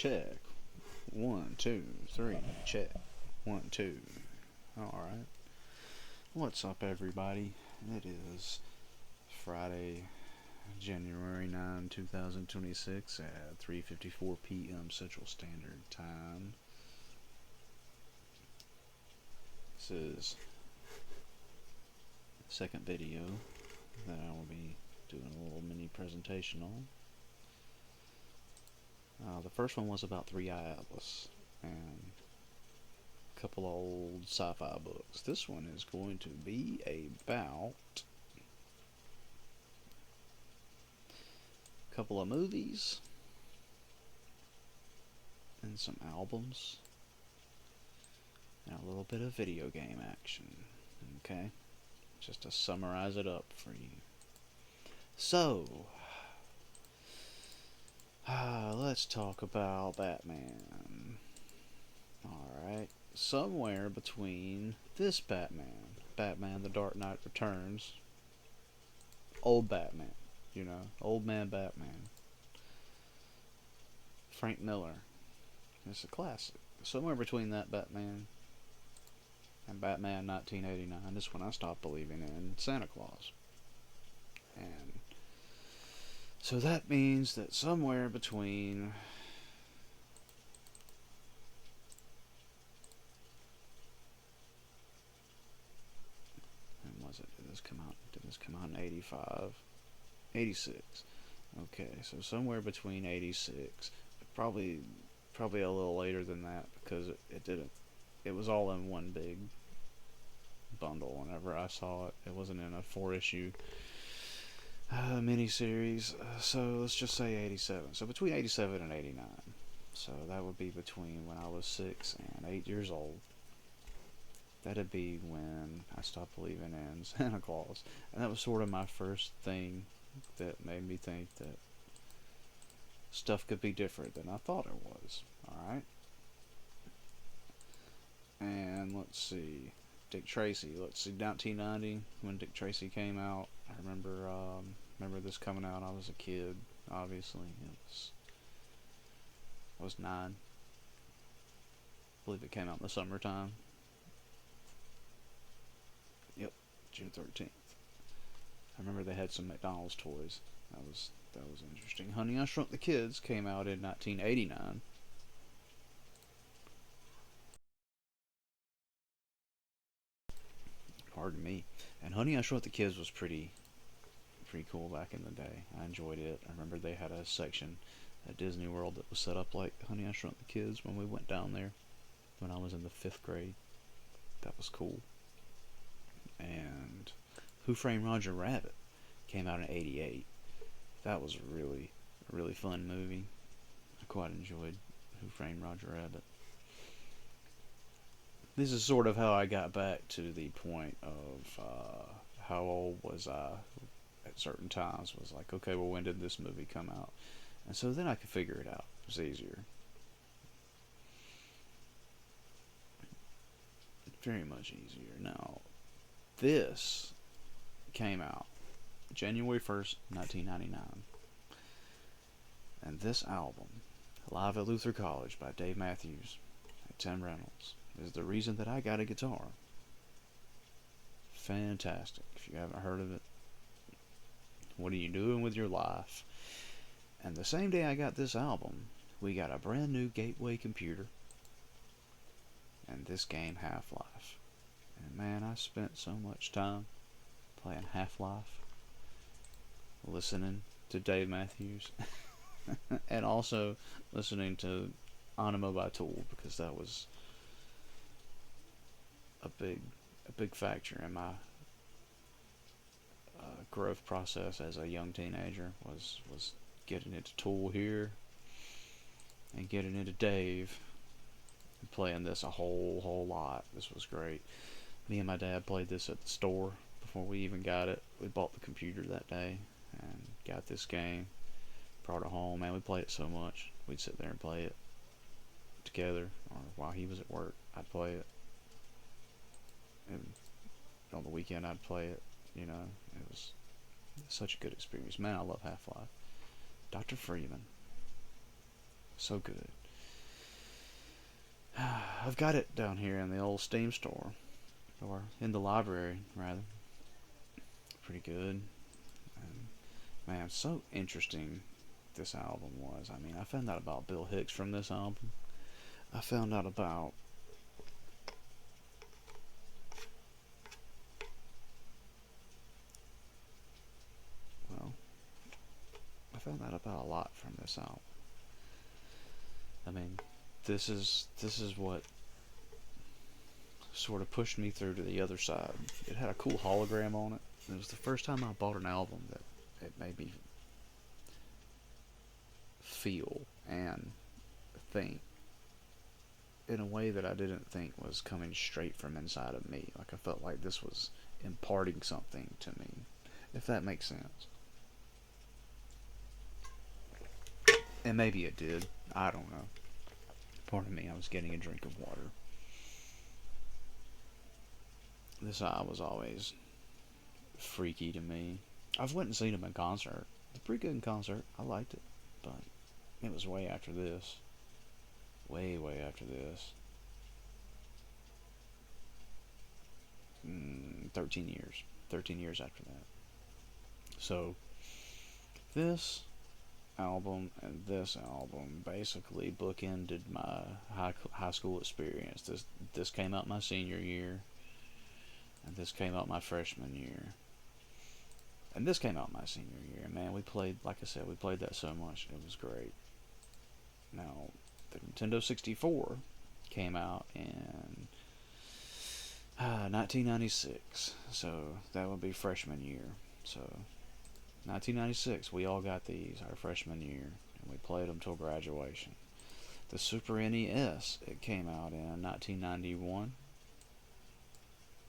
Check. 1, 2, 3. Check. 1, 2. Alright. What's up, everybody? It is Friday, January 9, 2026 at 3:54 p.m. Central Standard Time. This is the second video that I will be doing a little mini presentation on. The first one was about Three Atlas and a couple of old sci-fi books. This one is going to be about a couple of movies and some albums and a little bit of video game action. Okay? Just to summarize it up for you. So, let's talk about Batman. Alright, somewhere between this Batman, Batman the Dark Knight Returns, old Batman, old man Batman, Frank Miller, it's a classic. Somewhere between that Batman and Batman 1989 is when I stopped believing in Santa Claus. And so that means that somewhere between when was it? Did this come out? Did this come out in 85? 86. Okay, so somewhere between 86, probably a little later than that, because it didn't. It was all in one big bundle whenever I saw it. It wasn't in a 4-issue miniseries. So let's just say 87. So between 87 and 89. So that would be between when I was 6 and 8 years old. That'd be when I stopped believing in Santa Claus. And that was sort of my first thing that made me think that stuff could be different than I thought it was. Alright? And let's see. Dick Tracy. Let's see, 1990, when Dick Tracy came out. I remember this coming out. I was a kid, obviously. I was 9. I believe it came out in the summertime. Yep, June 13th. I remember they had some McDonald's toys. That was interesting. Honey, I Shrunk the Kids came out in 1989. Pardon me. And Honey, I Shrunk the Kids was pretty cool back in the day. I enjoyed it. I remember they had a section at Disney World that was set up like Honey, I Shrunk the Kids when we went down there when I was in the 5th grade. That was cool. And Who Framed Roger Rabbit came out in 88. That was a really fun movie. I quite enjoyed Who Framed Roger Rabbit. This is sort of how I got back to the point of how old was I at certain times. Was like, okay, well, when did this movie come out? And so then I could figure it out. It was easier. Very much easier. Now, this came out January 1st, 1999. And this album, Live at Luther College by Dave Matthews and Tim Reynolds, is the reason that I got a guitar. Fantastic. If you haven't heard of it, what are you doing with your life? And the same day I got this album, we got a brand new Gateway computer and this game, Half-Life. And man, I spent so much time playing Half-Life, listening to Dave Matthews, and also listening to Anima by Tool, because that was a big factor in my growth process as a young teenager. Was getting into Tool here and getting into Dave and playing this a whole lot. This was great. Me and my dad played this at the store before we even got it. We bought the computer that day and got this game, brought it home. Man, we played it so much. We'd sit there and play it together, or while he was at work, I'd play it. And on the weekend, I'd play it. It was such a good experience. Man, I love Half-Life. Dr. Freeman, so good. I've got it down here in the old Steam store, or in the library, rather. Pretty good. And, man, so interesting this album was. I mean, I found out about Bill Hicks from this album. I found out about well, I found out about a lot from this album. I mean, this is what sort of pushed me through to the other side. It had a cool hologram on it. It was the first time I bought an album that it made me feel and think in a way that I didn't think was coming straight from inside of me. Like I felt like this was imparting something to me, if that makes sense. And maybe it did. I don't know. Pardon me, I was getting a drink of water. This eye was always freaky to me. I've went and seen him in concert. It's a pretty good in concert. I liked it, but it was way after this. Way, way after this. 13 years. 13 years after that. So, this album and this album basically bookended my high school experience. This came out my senior year, and this came out my freshman year, and this came out my senior year. Man, we played, like I said, we played that so much. It was great. Now, the Nintendo 64 came out in 1996, so that would be freshman year. So 1996, we all got these our freshman year, and we played them till graduation. The Super NES, it came out in 1991.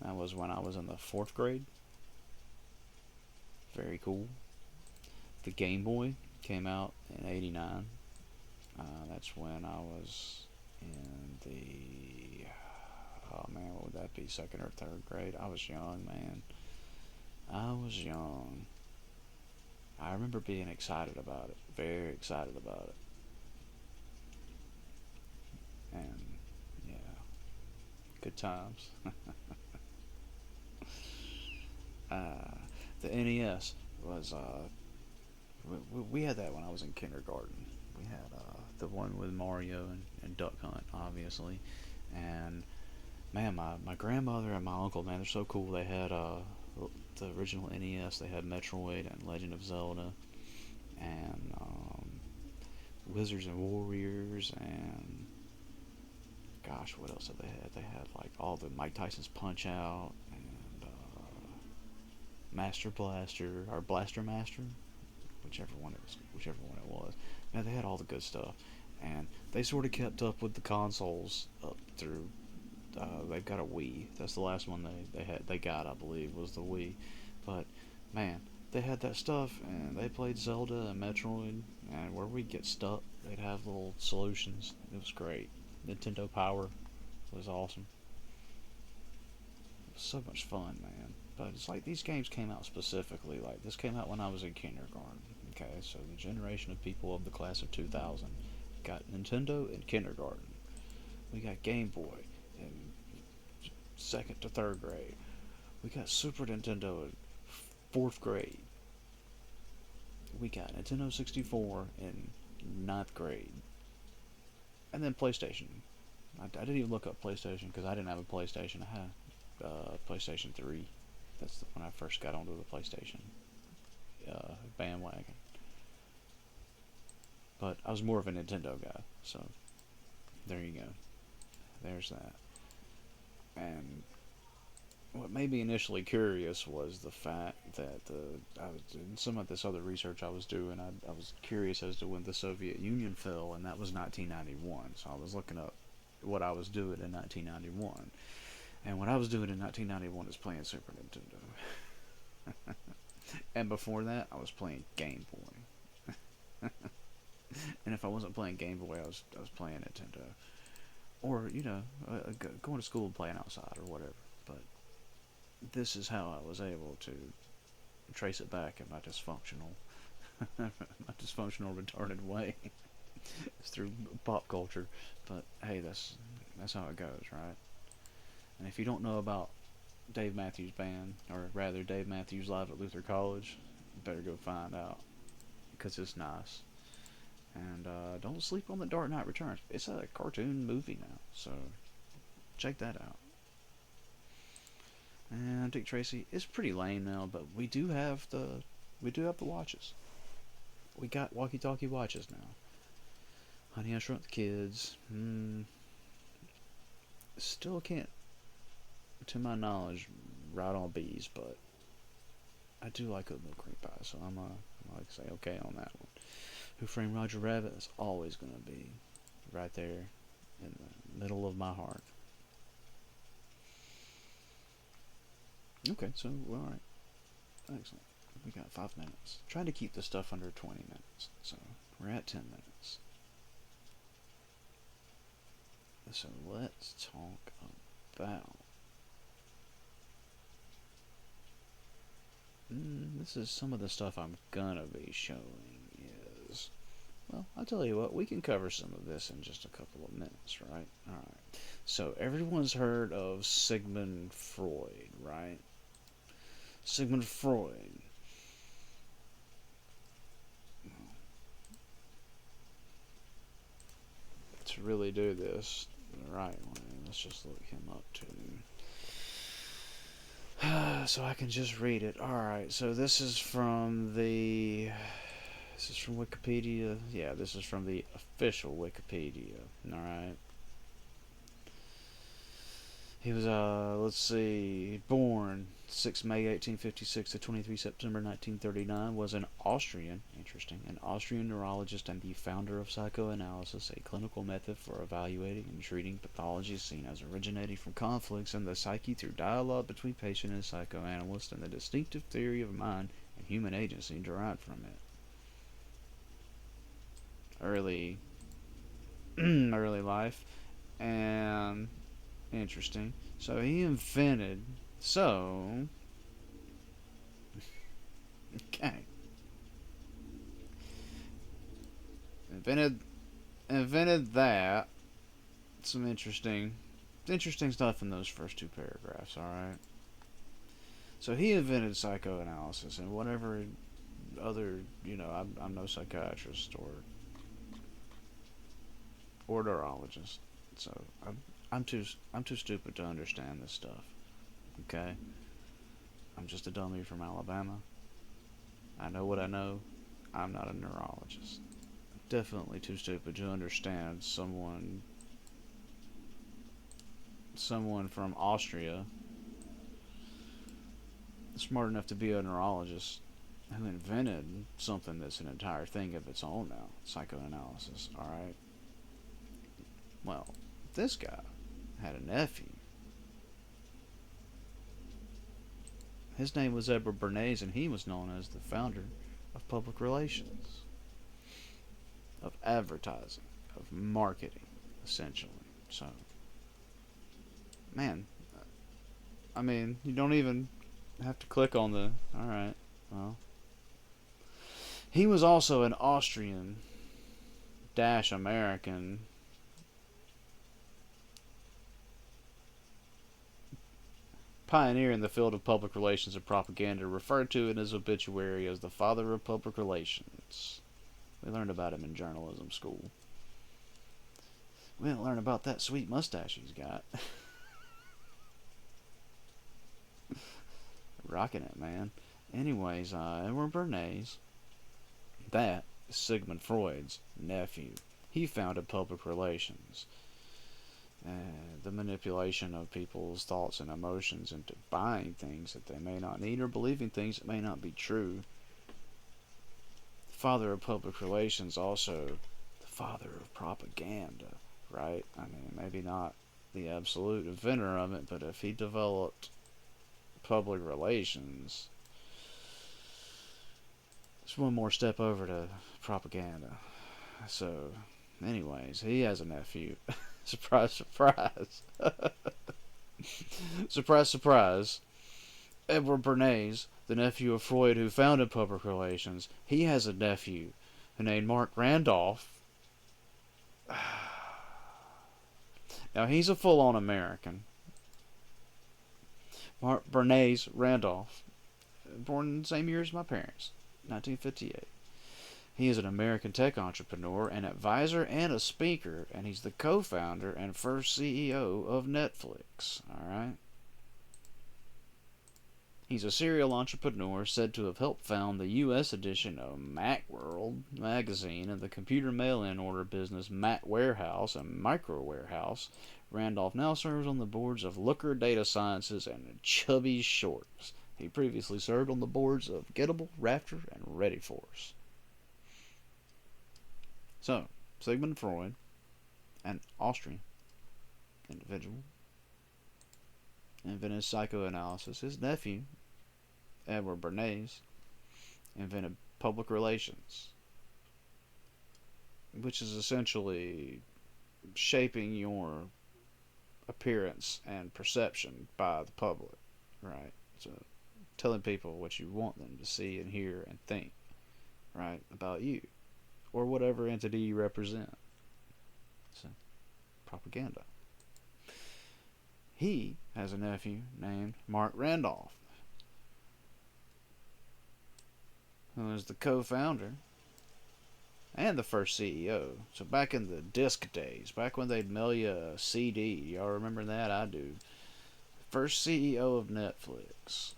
That was when I was in the 4th grade. Very cool. The Game Boy came out in '89. That's when I was in the, oh man, what would that be, 2nd or 3rd grade? I was young, man. I was young. I remember being excited about it, very excited about it. And yeah, good times. uh, the NES was, we had that when I was in kindergarten. We had the one with Mario and Duck Hunt, obviously. And man, my grandmother and my uncle, man, they're so cool. They had the original NES. They had Metroid and Legend of Zelda and Wizards and Warriors and gosh, what else did they have? They had like all the Mike Tyson's Punch Out and Master Blaster or Blaster Master, whichever one it was. Man, they had all the good stuff, and they sort of kept up with the consoles up through. They've got a Wii. That's the last one they got, I believe, was the Wii. But man, they had that stuff, and they played Zelda and Metroid, and where we'd get stuck, they'd have little solutions. It was great. Nintendo Power was awesome. It was so much fun, man. But it's like these games came out specifically. Like this came out when I was in kindergarten. Okay, so the generation of people of the class of 2000 got Nintendo in kindergarten. We got Game Boy in 2nd to 3rd grade. We got Super Nintendo in 4th grade. We got Nintendo 64 in 9th grade. And then PlayStation. I didn't even look up PlayStation because I didn't have a PlayStation. I had PlayStation 3. That's when I first got onto the PlayStation bandwagon. But I was more of a Nintendo guy, so there you go. There's that. And what made me initially curious was the fact that I was in some of this other research I was doing. I was curious as to when the Soviet Union fell, and that was 1991. So I was looking up what I was doing in 1991, and what I was doing in 1991 is playing Super Nintendo. And before that, I was playing Game Boy. And if I wasn't playing Game Boy, I was playing Nintendo, or going to school and playing outside or whatever. But this is how I was able to trace it back in my dysfunctional retarded way. It's through pop culture. But hey, That's how it goes, right? And if you don't know about Dave Matthews Band, or rather Dave Matthews Live at Luther College, you better go find out, because it's nice. And don't sleep on The Dark Knight Returns. It's a cartoon movie now, so check that out. And Dick Tracy is pretty lame now, but we do have the watches. We got walkie-talkie watches now. Honey, I Shrunk the Kids. Still can't, to my knowledge, ride on bees, but I do like oatmeal cream pie, so I'm like say okay on that one. Who Framed Roger Rabbit is always gonna be right there in the middle of my heart. Okay, so alright. Excellent. We got 5 minutes. Trying to keep this stuff under 20 minutes. So we're at 10 minutes. So let's talk about... this is some of the stuff I'm gonna be showing is... Well, I'll tell you what, we can cover some of this in just a couple of minutes, right? Alright. So everyone's heard of Sigmund Freud, right? Sigmund Freud. To really do this the right way, let's just look him up too. So I can just read it. Alright, so this is from Wikipedia. Yeah, this is from the official Wikipedia. Alright. He was, let's see, born 6 May 1856 to 23 September 1939, was an Austrian neurologist and the founder of psychoanalysis, a clinical method for evaluating and treating pathologies seen as originating from conflicts in the psyche through dialogue between patient and psychoanalyst, and the distinctive theory of mind and human agency derived from it. Early life, and interesting. So he invented... Okay. Invented that. Some interesting stuff in those first 2 paragraphs, alright? So he invented psychoanalysis and whatever other, I'm no psychiatrist or neurologist. So I'm too stupid to understand this stuff. Okay? I'm just a dummy from Alabama. I know what I know. I'm not a neurologist. Definitely too stupid to understand someone from Austria smart enough to be a neurologist who invented something that's an entire thing of its own now. Psychoanalysis, alright? Well, this guy had a nephew. His name was Edward Bernays, and he was known as the founder of public relations, of advertising, of marketing, essentially. So, man, I mean, you don't even have to click on the... Alright, well. He was also an Austrian-American pioneer in the field of public relations and propaganda, referred to in his obituary as the father of public relations. We learned about him in journalism school. We didn't learn about that sweet mustache he's got. Rocking it, man. Anyways, Edward Bernays, that is Sigmund Freud's nephew. He founded public relations. The manipulation of people's thoughts and emotions into buying things that they may not need or believing things that may not be true. The father of public relations, also the father of propaganda, right? I mean, maybe not the absolute inventor of it, but if he developed public relations, it's one more step over to propaganda. So, anyways, he has a nephew. Surprise, surprise. Surprise, surprise. Edward Bernays, the nephew of Freud who founded public relations, he has a nephew named Mark Randolph. Now, he's a full-on American. Bernays Randolph, born the same year as my parents, 1958. He is an American tech entrepreneur, an advisor, and a speaker, and he's the co-founder and first CEO of Netflix. All right. He's a serial entrepreneur said to have helped found the U.S. edition of Macworld magazine and the computer mail-in order business Mac Warehouse and Micro Warehouse. Randolph now serves on the boards of Looker Data Sciences and Chubby Shorts. He previously served on the boards of Gettable, Rafter, and ReadyForce. So, Sigmund Freud, an Austrian individual, invented psychoanalysis. His nephew, Edward Bernays, invented public relations, which is essentially shaping your appearance and perception by the public, right? So, telling people what you want them to see and hear and think, right, about you, or whatever entity you represent. So, propaganda. He has a nephew named Mark Randolph, who is the co-founder and the first CEO. So back in the disc days, back when they'd mail you a CD, y'all remember that? I do. First CEO of Netflix.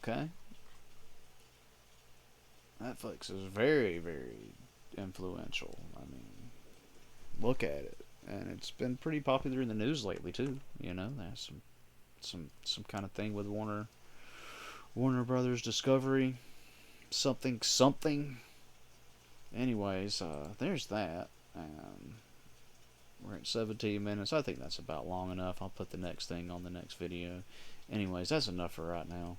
Okay? Netflix is very, very influential. I mean, look at it. And it's been pretty popular in the news lately too. You know, there's some kind of thing with Warner Brothers Discovery, something. Anyways, there's that. We're at 17 minutes. I think that's about long enough. I'll put the next thing on the next video. Anyways, that's enough for right now.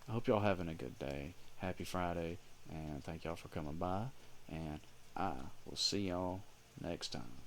I hope y'all having a good day. Happy Friday, and thank y'all for coming by. And I will see y'all next time.